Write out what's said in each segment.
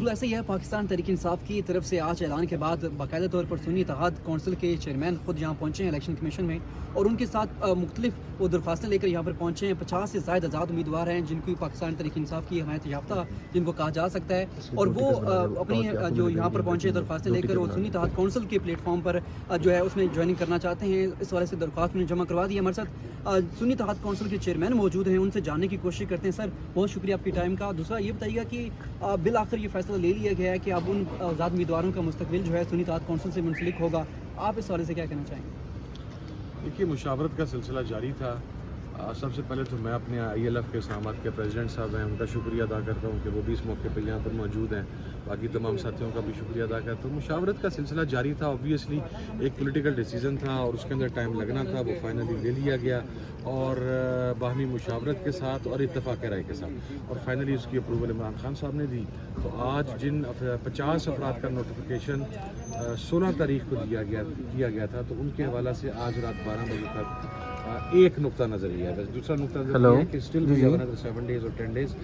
بالکل ایسا ہی ہے. پاکستان تحریک انصاف کی طرف سے آج اعلان کے بعد باقاعدہ طور پر سنی اتحاد کونسل کے چیئرمین خود یہاں پہنچے ہیں الیکشن کمیشن میں, اور ان کے ساتھ مختلف وہ درخواستیں لے کر یہاں پر پہنچے ہیں. 50 سے زائد آزاد امیدوار ہیں جن کی پاکستان تحریک انصاف کی حمایت یافتہ جن کو کہا جا سکتا ہے, اور وہ اپنی جو یہاں پر پہنچے درخواستیں لے کر وہ سنی اتحاد کونسل کے پلیٹ فارم پر جو ہے اس میں جوائننگ کرنا چاہتے ہیں. اس والے سے درخواست انہیں جمع کروا دی. ہمارے ساتھ سنی اتحاد کونسل کے چیئرمین موجود ہیں, ان سے جاننے کی کوشش کرتے ہیں. سر بہت شکریہ آپ کی ٹائم کا. دوسرا یہ بتائیے گا کہ بالآخر یہ فیصلہ لے لیا گیا ہے کہ اب ان آزاد امیدواروں کا مستقبل جو ہے سنی اتحاد کونسل سے منسلک ہوگا, آپ اس حوالے سے کیا کہنا چاہیں گے؟ دیکھیے, مشاورت کا سلسلہ جاری تھا. سب سے پہلے تو میں اپنے ILF کے اسلامآباد کے پریزیڈنٹ صاحب ہیں ان کا شکریہ ادا کرتا ہوں کہ وہ بھی اس موقع پہ یہاں پر موجود ہیں. باقی تمام ساتھیوں کا بھی شکریہ ادا کرتا ہوں. مشاورت کا سلسلہ جاری تھا. اوبویسلی ایک پولیٹیکل ڈیسیژن تھا اور اس کے اندر ٹائم لگنا تھا. وہ فائنلی لے لیا گیا اور باہمی مشاورت کے ساتھ اور اتفاق رائے کے ساتھ, اور فائنلی اس کی اپروول عمران خان صاحب نے دی. تو آج جن 50 افراد کا نوٹیفیکیشن 16 تاریخ کو کیا گیا تھا, تو ان کے حوالے سے آج رات 12 بجے تک ایک نقطہ نظر لیا ہے. دوسرا نقطہ نظر یہ ہے کہ اسٹل بھی 7 days اور 10 days,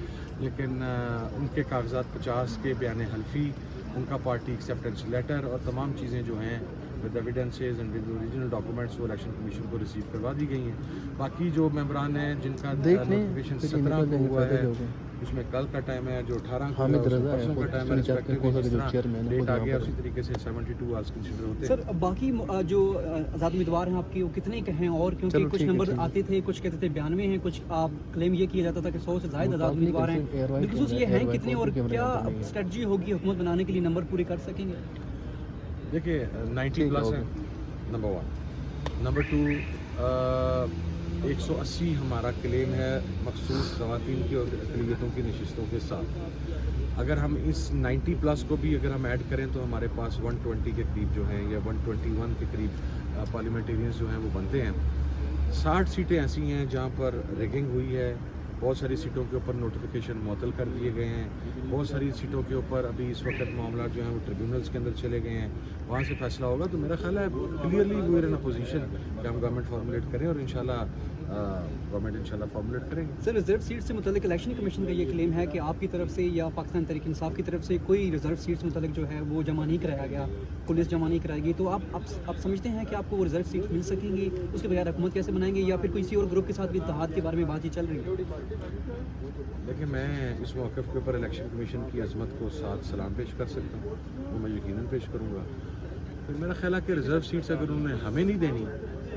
لیکن ان کے کاغذات 50 کے بیان حلفی, ان کا پارٹی ایکسیپٹنس لیٹر اور تمام چیزیں جو ہیں with evidences and with original documents وہ الیکشن کمیشن کو ریسیو کروا دی گئی ہیں. باقی جو ممبران ہیں جن کا نوٹیفیکیشن 17 کو ہوا ہے, اس میں کل کا ٹائم ہے, جو 18 کو پرسوں کا ٹائم ہے, ڈیٹ آ گیا. اسی طریقے سے 72 آورس کنسیڈر ہوتے ہیں. سر باقی جو آزاد امیدوار ہیں آپ کے وہ کتنے کے ہیں, اور کیونکہ کچھ نمبر آتے تھے, کچھ کہتے تھے 92 ہیں, کچھ آپ کلیم یہ کیا جاتا تھا کہ 100 سے زائد آزاد امیدوار ہیں. بالخصوص یہ ہیں کتنے, اور کیا اسٹریٹجی ہوگی حکومت بنانے کے لیے نمبر پورے کر سکیں گے؟ دیکھیے 90 پلس ہیں نمبر 1. نمبر 2 180 ہمارا کلیم ہے مخصوص خواتین کی اور اقلیتوں کی نشستوں کے ساتھ. اگر ہم اس 90 پلس کو بھی اگر ہم ایڈ کریں تو ہمارے پاس 120 کے قریب جو ہیں یا 121 کے قریب پارلیمنٹیرینز جو ہیں وہ بنتے ہیں. 60 سیٹیں ایسی ہیں جہاں پر ریگنگ ہوئی ہے. بہت ساری سیٹوں کے اوپر نوٹیفیکیشن معطل کر دیے گئے ہیں. بہت ساری سیٹوں کے اوپر ابھی اس وقت معاملات جو ہیں وہ ٹریبیونلز کے اندر چلے گئے ہیں, وہاں سے فیصلہ ہوگا. تو میرا خیال ہے clearly we are in a position کہ ہم گورنمنٹ فارمولیٹ کریں, اور انشاءاللہ گورنمنٹ انشاءاللہ فارمولیٹ کریں گے. سر ریزرو سیٹ سے متعلق الیکشن کمیشن کا یہ کلیم ہے کہ آپ کی طرف سے یا پاکستان تحریک انصاف کی طرف سے کوئی ریزرو سیٹ سے متعلق جو ہے وہ جمع نہیں کرایا گیا, پولیس جمع نہیں کرائے گی. تو آپ سمجھتے ہیں کہ آپ کو وہ ریزرو سیٹ مل سکیں گی؟ اس کے بغیر حکومت کیسے بنائیں گے, یا پھر کسی اور گروپ کے ساتھ بھی اتحاد کے بارے میں بات ہی چل رہی ہے؟ دیکھیں, میں اس موقف کے اوپر الیکشن کمیشن کی عظمت کو ساتھ سلام پیش کر سکتا ہوں, وہ میں یقیناً پیش کروں گا. پھر میرا خیال ہے کہ ریزرو سیٹس اگر انہوں نے ہمیں نہیں دینی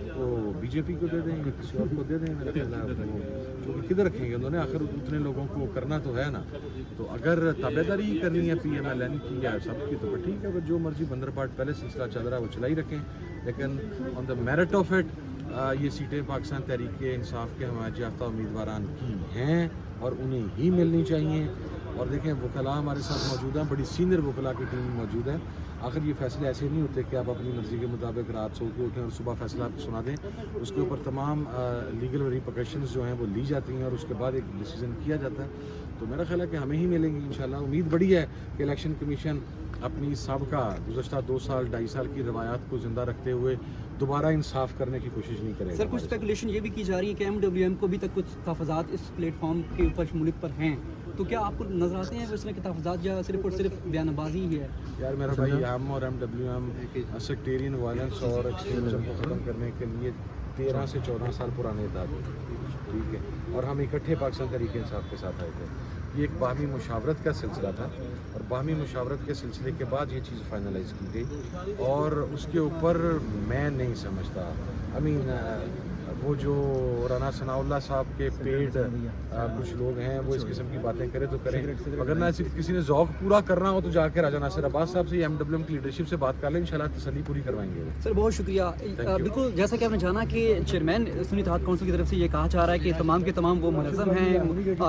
تو BJP کو دے دیں یا کسی اور کو دے دیں. میرا خیال ہے کیونکہ کدھر رکھیں گے انہوں نے, آخر اتنے لوگوں کو کرنا تو ہے نا. تو اگر تابع داری کرنی ہے PMLN کی یا سب کی تو ٹھیک ہے, جو مرضی بندر پارٹ پہلے سلسلہ چل رہا ہے وہ چلائی رکھیں. لیکن آن دا میرٹ آف اٹ یہ سیٹیں پاکستان تحریک انصاف کے حمایت یافتہ امیدواران کی ہیں اور انہیں ہی ملنی چاہیے. اور دیکھیں, وکلاء ہمارے ساتھ موجود ہیں, بڑی سینئر وکلاء کی ٹیم موجود ہے. آخر یہ فیصلے ایسے نہیں ہوتے کہ آپ اپنی مرضی کے مطابق رات سو کے اٹھیں اور صبح فیصلہ آپ سنا دیں. اس کے اوپر تمام لیگل ریپرکشنز جو ہیں وہ لی جاتی ہیں اور اس کے بعد ایک ڈیسیژن کیا جاتا ہے. تو میرا خیال ہے کہ ہمیں ہی ملیں گی انشاءاللہ. امید بڑی ہے کہ الیکشن کمیشن اپنی سابقہ گزشتہ 2 سال 2.5 سال کی روایات کو زندہ رکھتے ہوئے دوبارہ انصاف کرنے کی کوشش نہیں کرے گا. سر کچھ اسپیکولیشن یہ بھی کی جا رہی ہے کہ MWM کو بھی تک کچھ تحفظات اس پلیٹ فارم کے اوپر شمولیت پر ہیں, تو کیا آپ کو نظر آتے ہیں اس میں کہ تحفظات یا صرف اور صرف بیان بازی ہی ہے؟ یار میرا بھائی, ہم اور MWM سیکٹیرین وائلنس اور ایکسٹریمزم کو ختم کرنے کے لیے 13 سے 14 سال پرانے اتحاد ہیں, ٹھیک ہے, اور ہم اکٹھے پاکستان تحریک انصاف کے ساتھ آئے تھے. یہ ایک باہمی مشاورت کا سلسلہ تھا, اور باہمی مشاورت کے سلسلے کے بعد یہ چیز فائنلائز کی گئی, اور اس کے اوپر میں نہیں سمجھتا وہ جو رانا ثناء اللہ صاحب کے پیڈ کچھ لوگ ہیں وہ اس قسم کی باتیں کریں تو کریں, اگر نہ صرف کسی نے ذوق پورا کرنا ہو تو جا کے راجہ ناصر عباس صاحب سے MWM کی لیڈرشپ سے بات کر لیں, انشاءاللہ تسلی پوری کروائیں گے. سر بہت شکریہ. بالکل جیسا کہ آپ نے جانا کہ چیئرمین سنی اتحاد کونسل کی طرف سے یہ کہا جا رہا ہے کہ تمام کے تمام وہ منظم ہیں,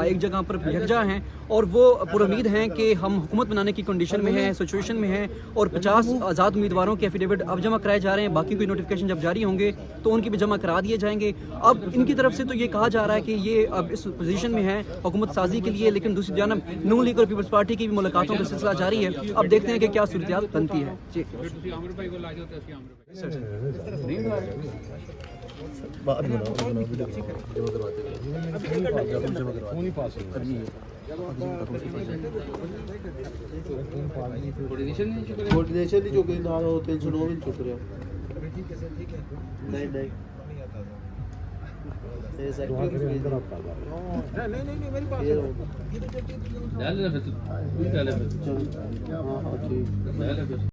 ایک جگہ پر یکجا ہیں, اور وہ پر امید ہیں کہ ہم حکومت بنانے کی کنڈیشن میں ہیں, سچویشن میں ہیں, اور 50 آزاد امیدواروں کے ایفیڈیوٹ اب جمع کرائے جا رہے ہیں. باقی کوئی نوٹیفیکیشن جب جاری ہوں گے تو ان کی بھی جمع کرا دیے جائیں گے. اب ان کی طرف سے تو یہ کہا جا رہا ہے کہ یہ اب اس پوزیشن میں ہے حکومت سازی کے لیے, لیکن دوسری جانب نون لیگ اور پیپلز پارٹی کی بھی ملاقاتوں کا سلسلہ جاری ہے. اب دیکھتے ہیں کہ کیا صورتحال بنتی ہے. جی پاس ਕੋਆਰਡੀਨੇਸ਼ਨ ਨਹੀਂ ਚੁੱਕ ਰਹੀ ਨਾਲ ਉਹ 309 ਵੀ ਨਹੀਂ ਚੁੱਕ ਰਿਹਾ ਨਹੀਂ ਨਹੀਂ ਇਹ ਸੈਕਟਰੀ ਨਹੀਂ ਮੇਰੀ ਬਾਤ ڈال لینا پھر تو ڈال لینا چلو ہاں ہاں ٹھیک